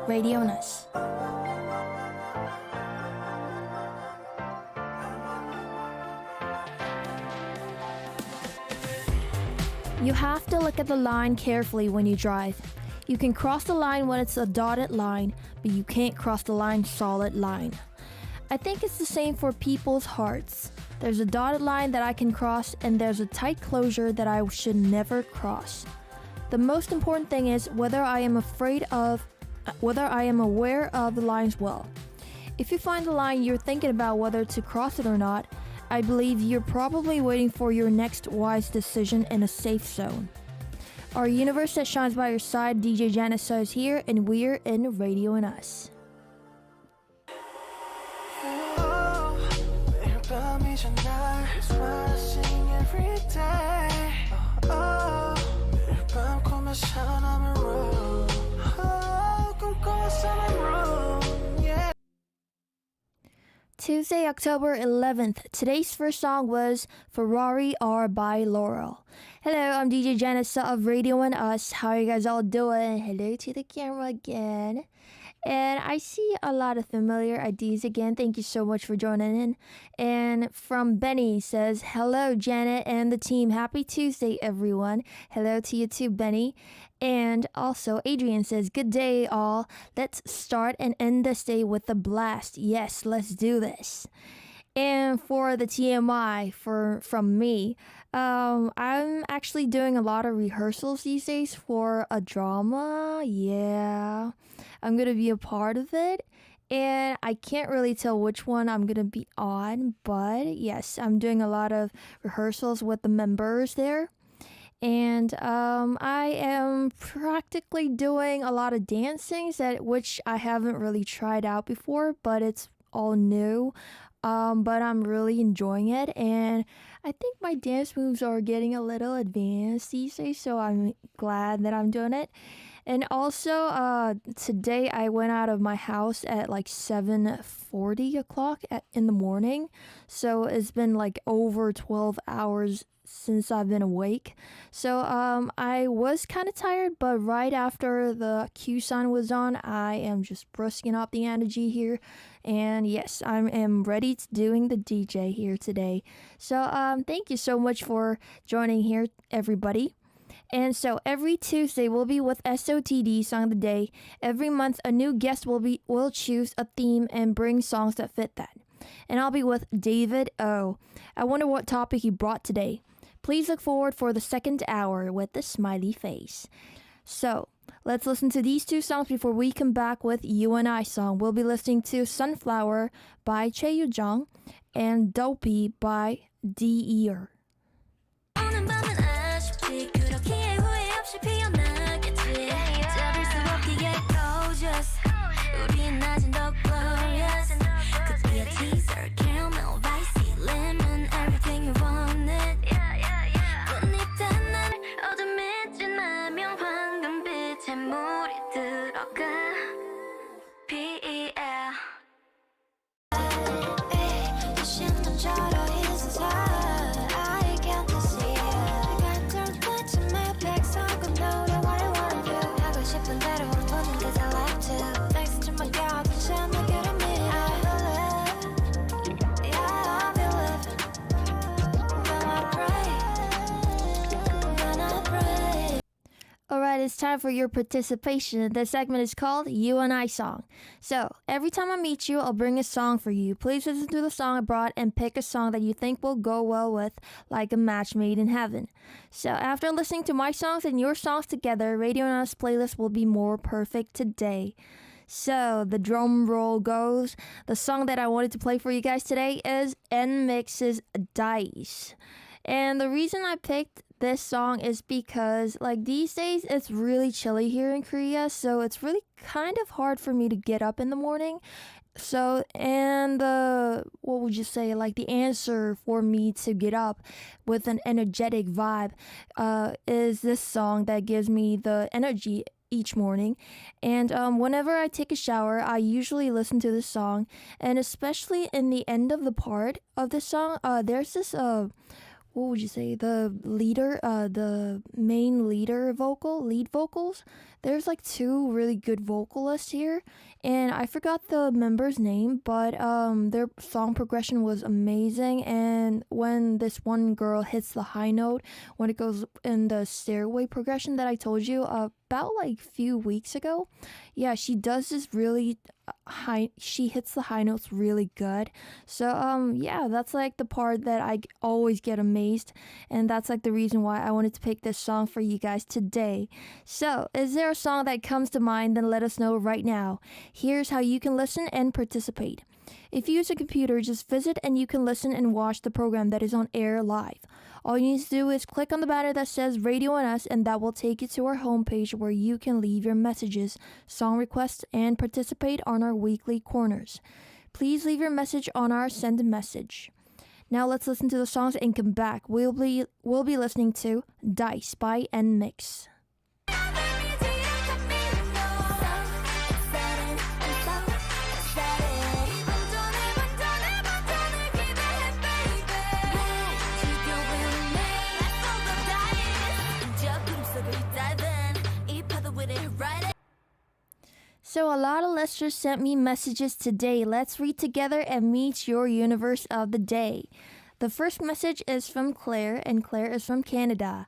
Radion'us. You have to look at the line carefully when you drive. You can cross the line when it's a dotted line, but you can't cross the line solid line. I think it's the same for people's hearts. There's a dotted line that I can cross, and there's a tight closure that I should never cross. The most important thing is whether I am aware of the lines well. If you find the line you're thinking about whether to cross it or not, I believe you're probably waiting for your next wise decision in a safe zone. Our universe that shines by your side, DJ Janice is here, and we're in Radion'us. Tuesday, October 11th. Today's first song was Ferrari R by Laurel. Hello, I'm DJ Janice of Radion'us. How are you guys all doing? Hello to the camera again. And I see a lot of familiar IDs again. Thank you so much for joining in. And from Benny says, hello, Janet and the team. Happy Tuesday, everyone. Hello to you too, Benny. And also Adrian says, good day, all. Let's start and end this day with a blast. Yes, let's do this. And for the TMI from me, I'm actually doing a lot of rehearsals these days for a drama. Yeah, I'm going to be a part of it. And I can't really tell which one I'm going to be on. But yes, I'm doing a lot of rehearsals with the members there. And I am practically doing a lot of dancing, which I haven't really tried out before, but it's all new. But I'm really enjoying it, and I think my dance moves are getting a little advanced these days, so I'm glad that I'm doing it. And also, today I went out of my house at like 7:40 o'clock in the morning, so it's been like over 12 hours since I've been awake. So I was kind of tired, but right after the Q sign was on, I am just brusking up the energy here. And yes, I am ready to doing the DJ here today. So thank you so much for joining here, everybody. And so every Tuesday we'll be with SOTD Song of the Day. Every month a new guest will choose a theme and bring songs that fit that. And I'll be with David O. I wonder what topic he brought today. Please look forward for the second hour with the smiley face. So, let's listen to these two songs before we come back with You and I song. We'll be listening to Sunflower by Chae Yu-jung and Dopey by D.E.R. Alright, it's time for your participation. This segment is called You and I Song. So, every time I meet you, I'll bring a song for you. Please listen to the song I brought and pick a song that you think will go well with, like a match made in heaven. So, after listening to my songs and your songs together, Radion'us playlist will be more perfect today. So, the drum roll goes. The song that I wanted to play for you guys today is NMIX's Dice. And the reason I picked this song is because like these days it's really chilly here in Korea, so it's really kind of hard for me to get up in the morning. So, and what would you say, like the answer for me to get up with an energetic vibe is this song that gives me the energy each morning. And whenever I take a shower, I usually listen to this song, and especially in the end of the part of this song, there's this what would you say, the main lead vocals. There's like two really good vocalists here, and I forgot the member's name, but their song progression was amazing. And when this one girl hits the high note, when it goes in the stairway progression that I told you about like few weeks ago, yeah, she does this really high. She hits the high notes really good. So yeah, that's like the part that I always get amazed, and that's like the reason why I wanted to pick this song for you guys today. So, is there a song that comes to mind? Then let us know right now. Here's how you can listen and participate. If you use a computer, just visit and you can listen and watch the program that is on air live. All you need to do is click on the banner that says Radion'us, and that will take you to our homepage where you can leave your messages, song requests, and participate on our weekly corners. Please leave your message on our send a message. Now let's listen to the songs and come back. We'll be listening to Dice by NMIX. So a lot of listeners sent me messages today. Let's read together and meet your universe of the day. The first message is from Claire, and Claire is from Canada.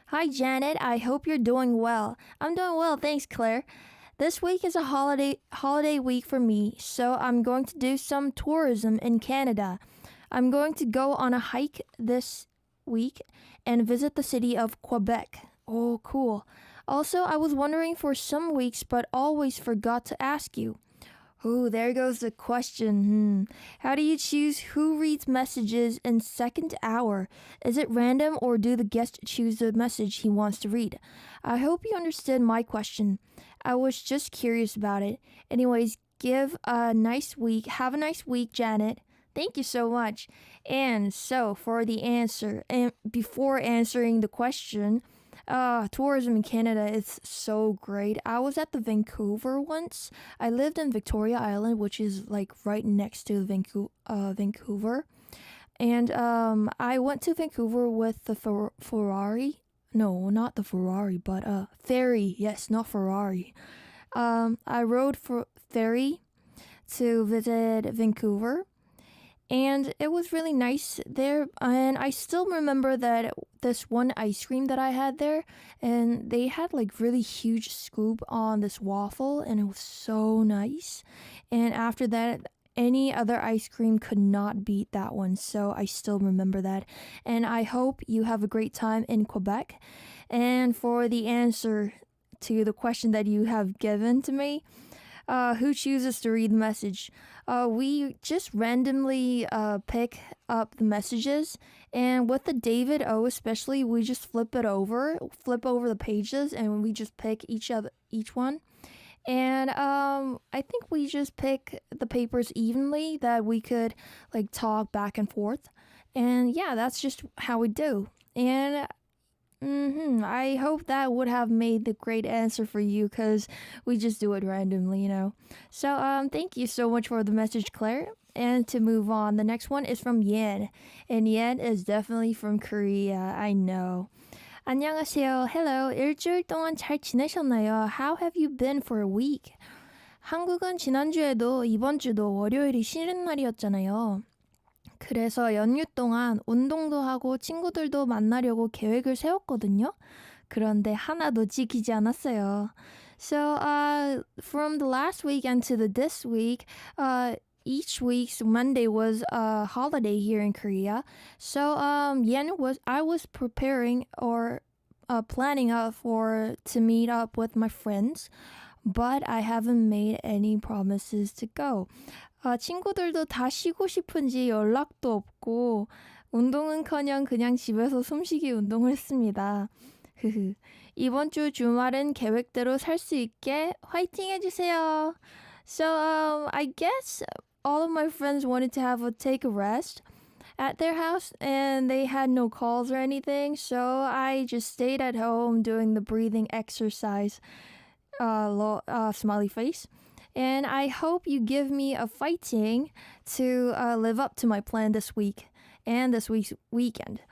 Hi Janet, I hope you're doing well. I'm doing well, thanks Claire. This week is a holiday week for me, so I'm going to do some tourism in Canada. I'm going to go on a hike this week and visit the city of Quebec. Oh, cool. Also, I was wondering for some weeks, but always forgot to ask you. Oh, there goes the question. How do you choose who reads messages in second hour? Is it random, or do the guest choose the message he wants to read? I hope you understood my question. I was just curious about it. Anyways, have a nice week, Janet. Thank you so much. And so, for the answer, and before answering the question, tourism in Canada is so great. I was at the Vancouver once. I lived in Victoria Island, which is like right next to Vancouver. And I went to Vancouver with the Ferrari. No, not the Ferrari, but ferry. Yes, not Ferrari. I rode for ferry to visit Vancouver. And it was really nice there. And I still remember that this one ice cream that I had there, and they had like really huge scoop on this waffle, and it was so nice. And after that, any other ice cream could not beat that one. So I still remember that. And I hope you have a great time in Quebec. And for the answer to the question that you have given to me, who chooses to read the message? We just randomly pick up the messages, and with the David O especially, we just flip over the pages, and we just pick each one. And I think we just pick the papers evenly that we could like talk back and forth. And yeah, that's just how we do. And I hope that would have made the great answer for you, because we just do it randomly, you know. So thank you so much for the message, Claire. And to move on, the next one is from Yen. And Yen is definitely from Korea, I know. 안녕하세요. Hello. 일주일 동안 잘 지내셨나요? How have you been for a week? 한국은 지난주에도 이번 주도 월요일이 쉬는 날이었잖아요. 그래서 연휴 동안 운동도 하고 친구들도 만나려고 계획을 세웠거든요. 그런데 하나도 지키지 않았어요. So from the last weekend to this week, each week's Monday was a holiday here in Korea. So I was preparing or planning to meet up with my friends, but I haven't made any promises to go. 친구들도 다 쉬고 싶은지 연락도 없고 운동은커녕 그냥 집에서 숨쉬기 운동을 했습니다. 이번 주 주말은 계획대로 살 수 있게 화이팅 해주세요. So I guess all of my friends wanted to take a rest at their house, and they had no calls or anything, so I just stayed at home doing the breathing exercise, smiley face. And I hope you give me a fighting to live up to my plan this week and this week's weekend.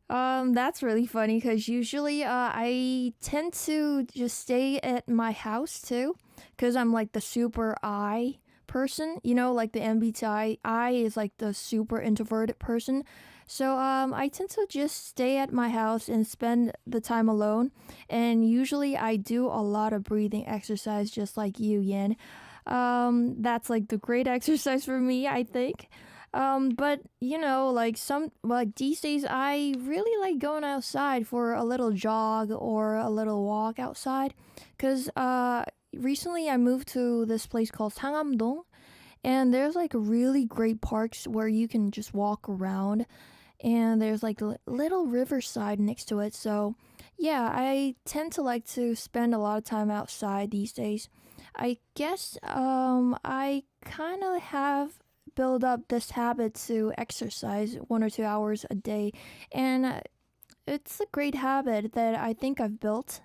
That's really funny because usually I tend to just stay at my house too because I'm like the super I person, like the MBTI. I is like the super introverted person. So I tend to just stay at my house and spend the time alone. And usually I do a lot of breathing exercise just like you, Yen. That's like the great exercise for me, I think. But like these days, I really like going outside for a little jog or a little walk outside, cause recently I moved to this place called Sangam-dong, and there's like really great parks where you can just walk around, and there's like a little riverside next to it. So yeah, I tend to like to spend a lot of time outside these days. I guess I kind of have build up this habit to exercise 1 or 2 hours a day. And it's a great habit that I think I've built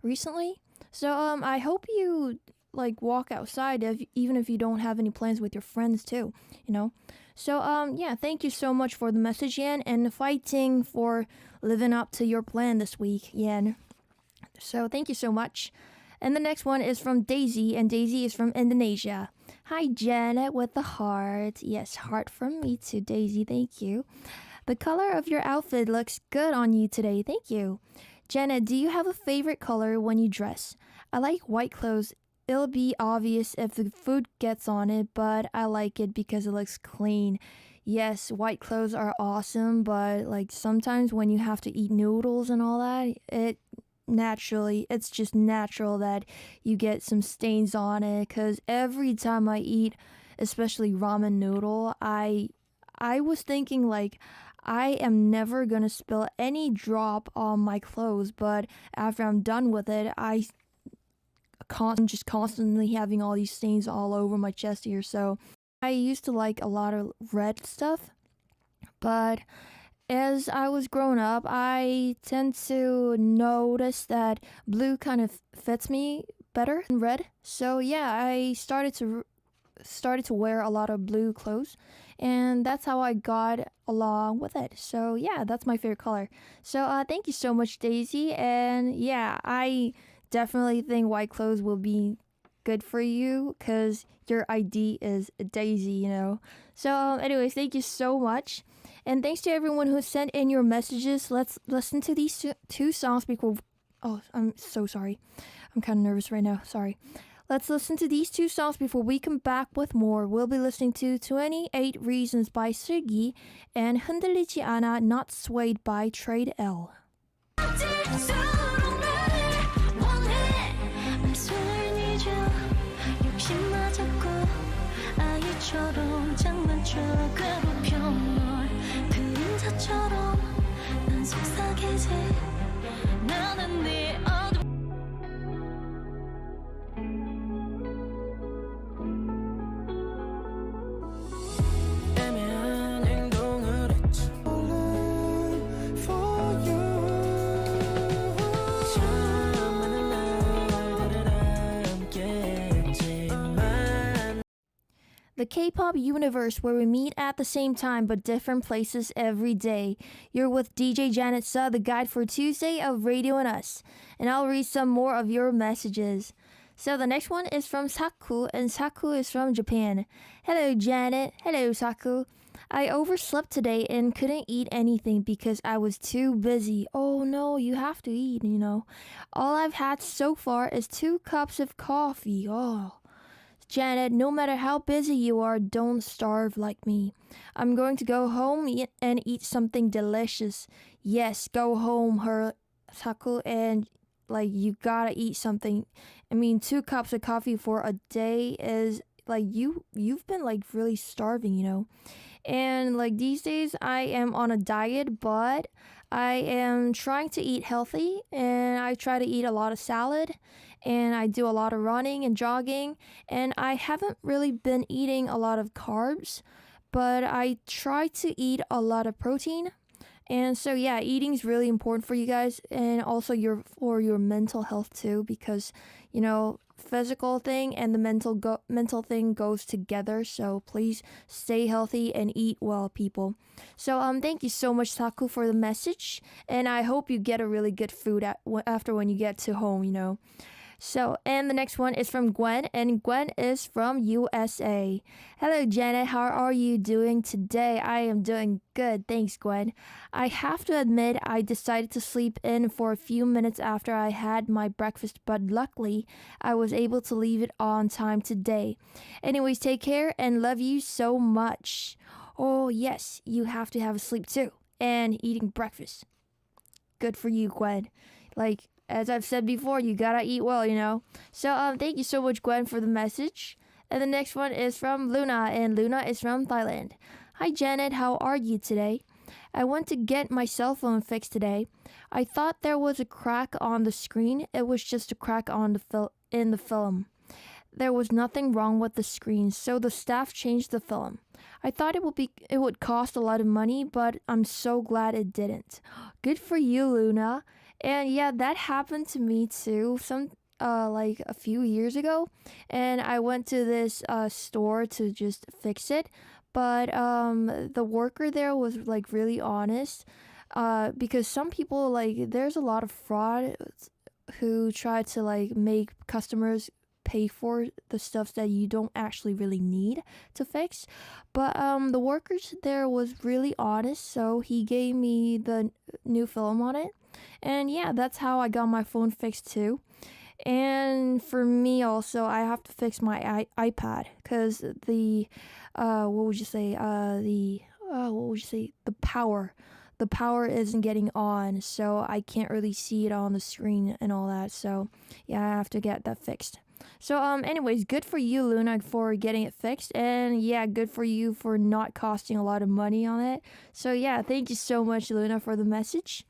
recently. So I hope you like walk outside even if you don't have any plans with your friends too, you know. So yeah, thank you so much for the message, Yan, and fighting for living up to your plan this week, Yan. So thank you so much. And the next one is from Daisy, and Daisy is from Indonesia. Hi, Janet, with the heart. Yes, heart from me to Daisy. Thank you. The color of your outfit looks good on you today. Thank you. Janet, do you have a favorite color when you dress? I like white clothes. It'll be obvious if the food gets on it, but I like it because it looks clean. Yes, white clothes are awesome, but like sometimes when you have to eat noodles and all that, it's just natural that you get some stains on it, because every time I eat, especially ramen noodle, I was thinking like I am never gonna spill any drop on my clothes, but after I'm done with it, just constantly having all these stains all over my chest here. So I used to like a lot of red stuff, but as I was growing up, I tend to notice that blue kind of fits me better than red. So yeah, I started to wear a lot of blue clothes, and that's how I got along with it. So yeah, that's my favorite color. So thank you so much, Daisy. And yeah, I definitely think white clothes will be good for you because your ID is Daisy, So anyways, thank you so much. And thanks to everyone who sent in your messages. Let's listen to these two songs before... Oh, I'm so sorry. I'm kind of nervous right now. Sorry. Let's listen to these two songs before we come back with more. We'll be listening to 28 Reasons by 슬기 and 흔들리지 않아, Not Swayed by Trade L. 난 속삭이지 나는 네 어둠 애매한 행동을 했지 for you 참 많은 날들을 함께 했지만 The K-pop universe where we meet at the same time but different places every day. You're with DJ Janet Suh, the guide for Tuesday of Radion'us, and I'll read some more of your messages. So the next one is from Saku, and Saku is from Japan. Hello, Janet. Hello, Saku. I overslept today and couldn't eat anything because I was too busy. Oh no, you have to eat, All I've had so far is 2 cups of coffee. Oh. Janet, no matter how busy you are, don't starve like me. I'm going to go home and eat something delicious. Yes, go home, Saku, and like you gotta eat something. I mean, 2 cups of coffee for a day is like you've been like really starving, And like these days I am on a diet, but I am trying to eat healthy, and I try to eat a lot of salad, and I do a lot of running and jogging, and I haven't really been eating a lot of carbs, but I try to eat a lot of protein, And so yeah, eating is really important for you guys, and also for your mental health too, because physical thing and the mental thing goes together. So please stay healthy and eat well, people. So thank you so much, Taku, for the message, and I hope you get a really good food after when you get to home. So, and the next one is from Gwen, and Gwen is from USA. Hello, Janet. How are you doing today? I am doing good. Thanks, Gwen. I have to admit, I decided to sleep in for a few minutes after I had my breakfast, but luckily, I was able to leave it on time today. Anyways, take care and love you so much. Oh, yes, you have to have a sleep too, and eating breakfast. Good for you, Gwen. As I've said before, you gotta eat well. So thank you so much, Gwen, for the message. And the next one is from Luna, and Luna is from Thailand. Hi, Janet. How are you today? I went to get my cell phone fixed today. I thought there was a crack on the screen. It was just a crack on in the film. There was nothing wrong with the screen, so the staff changed the film. I thought it would cost a lot of money, but I'm so glad it didn't. Good for you, Luna. And yeah, that happened to me too. A few years ago, and I went to this store to just fix it. But the worker there was really honest. Because some people there's a lot of fraud who try to make customers pay for the stuff that you don't actually really need to fix. But the workers there was really honest, so he gave me the new film on it. And yeah, that's how I got my phone fixed too. And for me also, I have to fix my iPad because the power isn't getting on, so I can't really see it on the screen and all that. So yeah, I have to get that fixed. So anyways, good for you, Luna, for getting it fixed, and yeah, good for you for not costing a lot of money on it. So yeah, thank you so much, Luna, for the message.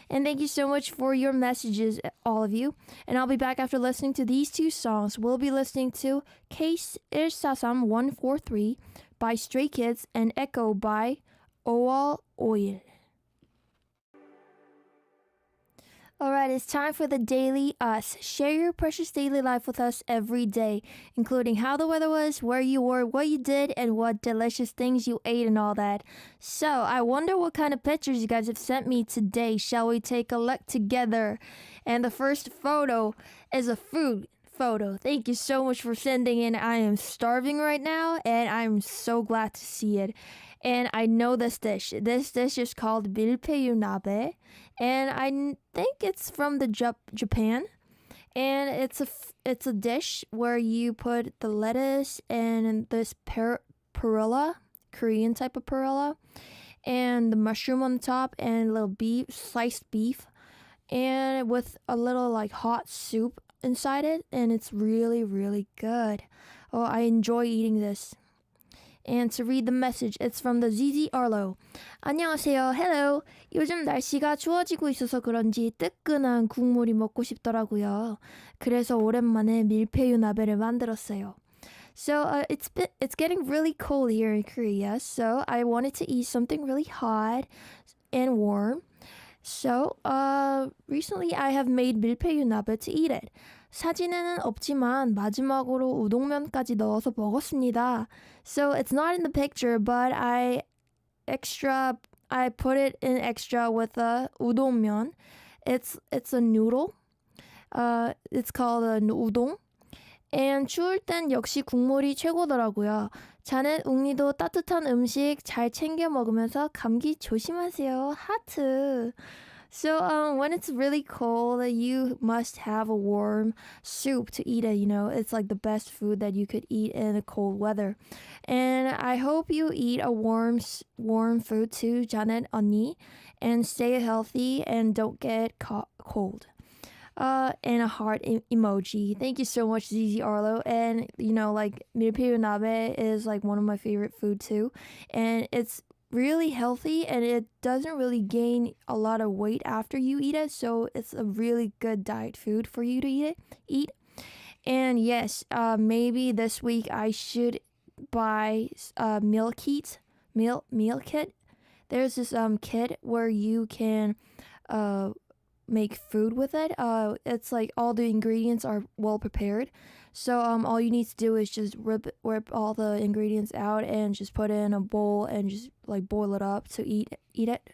And thank you so much for your messages, all of you. And I'll be back after listening to these two songs. We'll be listening to Case 143 by Stray Kids and Echo by Oal Oil. Alright, it's time for the Daily Us. Share your precious daily life with us every day, including how the weather was, where you were, what you did, and what delicious things you ate and all that. So, I wonder what kind of pictures you guys have sent me today. Shall we take a look together? And the first photo is a food photo. Thank you so much for sending in. I am starving right now, and I'm so glad to see it. And I know this dish. This dish is called 밀푀유나베, and I think it's from the Japan. And it's a dish where you put the lettuce and this perilla, Korean type of perilla, and the mushroom on the top, and a little sliced beef, and with a little hot soup inside it, and it's really, really good. Oh, I enjoy eating this. And to read the message, it's from the ZZ Arlo. 안녕하세요. Hello. 요즘 날씨가 추워지고 있어서 그런지 뜨끈한 국물이 먹고 싶더라고요. 그래서 오랜만에 밀푀유나베를 만들었어요. So it's getting really cold here in Korea, so I wanted to eat something really hot and warm. So recently I have made 밀푀유나베 to eat it. 사진에는 없지만 마지막으로 우동면까지 넣어서 먹었습니다. So it's not in the picture, but I put it in extra with a 우동면. It's a noodle. It's called a udon. And 추울 땐 역시 국물이 최고더라고요. 자넷 웅니도 따뜻한 음식 잘 챙겨 먹으면서 감기 조심하세요. 하트. So when it's really cold, you must have a warm soup to eat it. It's the best food that you could eat in a cold weather. And I hope you eat a warm food too, Janet 언니, and stay healthy and don't get cold. And a heart emoji. Thank you so much, ZZ Arlo. And 밀푀유나베 is one of my favorite food too, and it's really healthy, and it doesn't really gain a lot of weight after you eat it, so it's a really good diet food for you to eat. And yes, maybe this week I should buy meal kit there's this kit where you can uh make food with it. It's like all the ingredients are well prepared. So all you need to do is just rip all the ingredients out and just put it in a bowl and just like boil it up to eat it.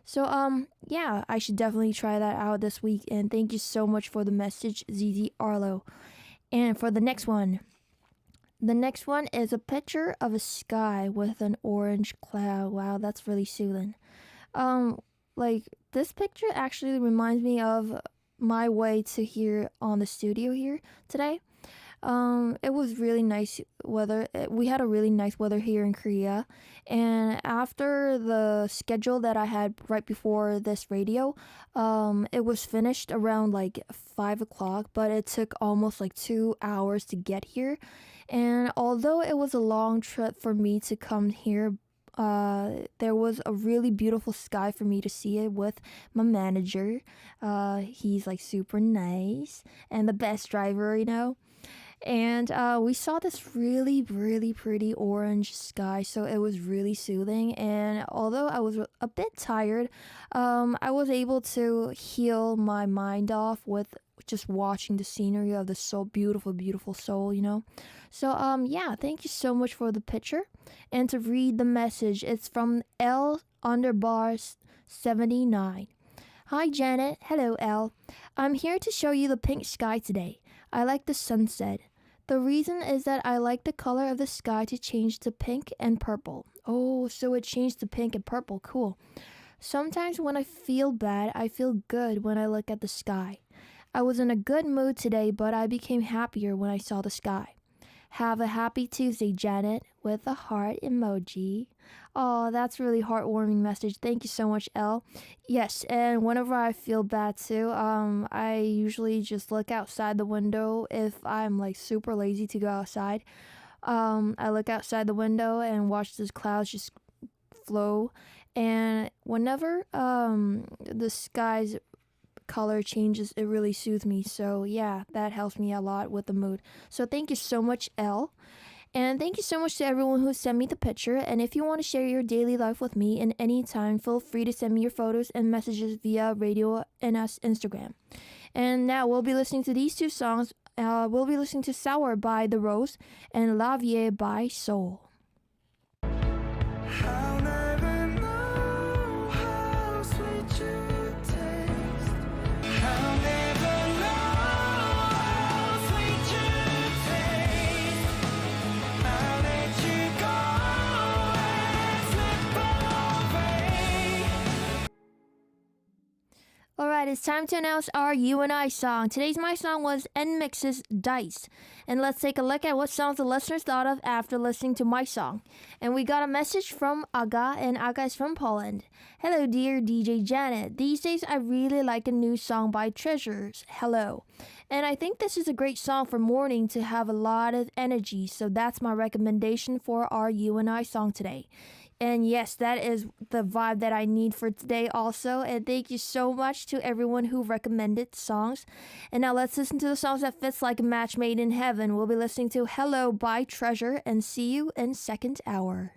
So yeah, I should definitely try that out this week. And thank you so much for the message, ZZ Arlo. And for the next one. The next one is a picture of a sky with an orange cloud. Wow, that's really soothing. Like this picture actually reminds me of my way to here on the studio here today. It was really nice weather. We had a really nice weather here in Korea. And after the schedule that I had right before this radio, it was finished around like 5 o'clock, but it took almost like 2 hours to get here. And although it was a long trip for me to come here, there was a really beautiful sky for me to see it with my manager. He's like super nice and the best driver, you know. And we saw this really, really pretty orange sky, so it was really soothing. And although I was a bit tired, I was able to heal my mind off with just watching the scenery of the so beautiful, beautiful Seoul, you know. So yeah, thank you so much for the picture. And to read the message, it's from L_79. Hi Janet, hello L. I'm here to show you the pink sky today. I like the sunset. The reason is that I like the color of the sky to change to pink and purple. Oh, so it changed to pink and purple. Cool. Sometimes when I feel bad, I feel good when I look at the sky. I was in a good mood today, but I became happier when I saw the sky. Have a happy Tuesday, Janet, with a heart emoji. Oh, that's really heartwarming message. Thank you so much, Elle. Yes, and whenever I feel bad too, I usually just look outside the window if I'm like super lazy to go outside. I look outside the window and watch those clouds just flow. And whenever the sky's color changes, it really soothes me. So yeah, that helps me a lot with the mood. So thank you so much, Elle. And thank you so much to everyone who sent me the picture. And if you want to share your daily life with me in any time, feel free to send me your photos and messages via Radion'us Instagram. And now we'll be listening to these two songs. We'll be listening to Sour by The Rose and La Vie by Soul. Alright, it's time to announce our You and I song. Today's My Song was NMIX's Dice. And let's take a look at what songs the listeners thought of after listening to my song. And we got a message from Aga, and Aga is from Poland. Hello dear DJ Janet. These days I really like a new song by Treasures, Hello. And I think this is a great song for morning to have a lot of energy. So that's my recommendation for our You and I song today. And yes, that is the vibe that I need for today also. And thank you so much to everyone who recommended songs. And now let's listen to the songs that fits like a match made in heaven. We'll be listening to Hello by Treasure and see you in second hour.